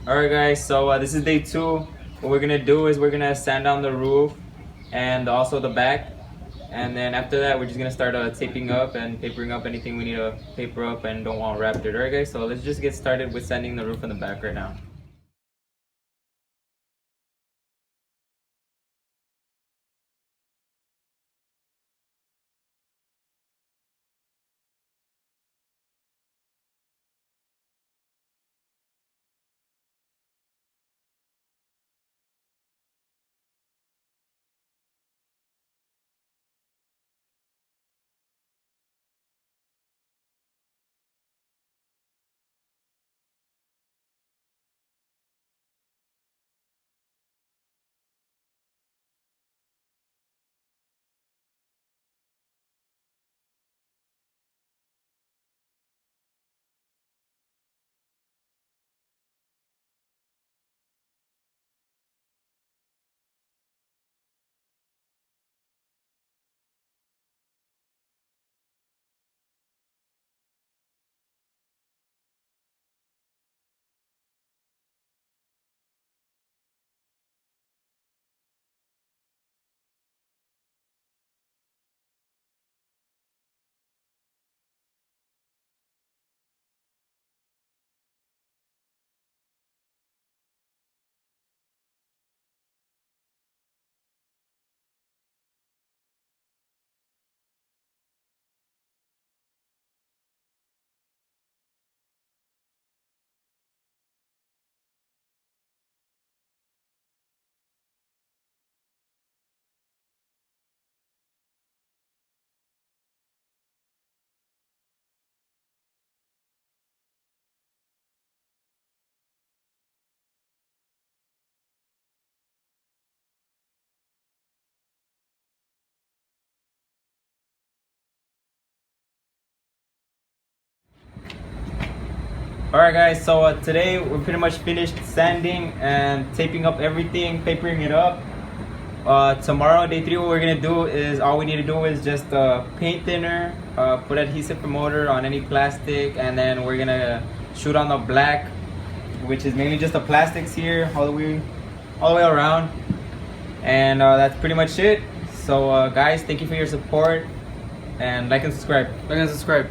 Alright guys, so this is day 2. What we're gonna do is we're gonna sand down the roof and also the back, and then after that we're just gonna start taping up and papering up anything we need to paper up and don't want Raptored. Alright guys, so let's just get started with sanding the roof in the back right now. Alright guys, so today we're pretty much finished sanding and taping up everything, papering it up. Tomorrow, day 3, what we're gonna do is all we need to do is just paint thinner, put adhesive promoter on any plastic, and then we're gonna shoot on the black, which is mainly just the plastics here all the way around. And that's pretty much it. So guys, thank you for your support, and like and subscribe.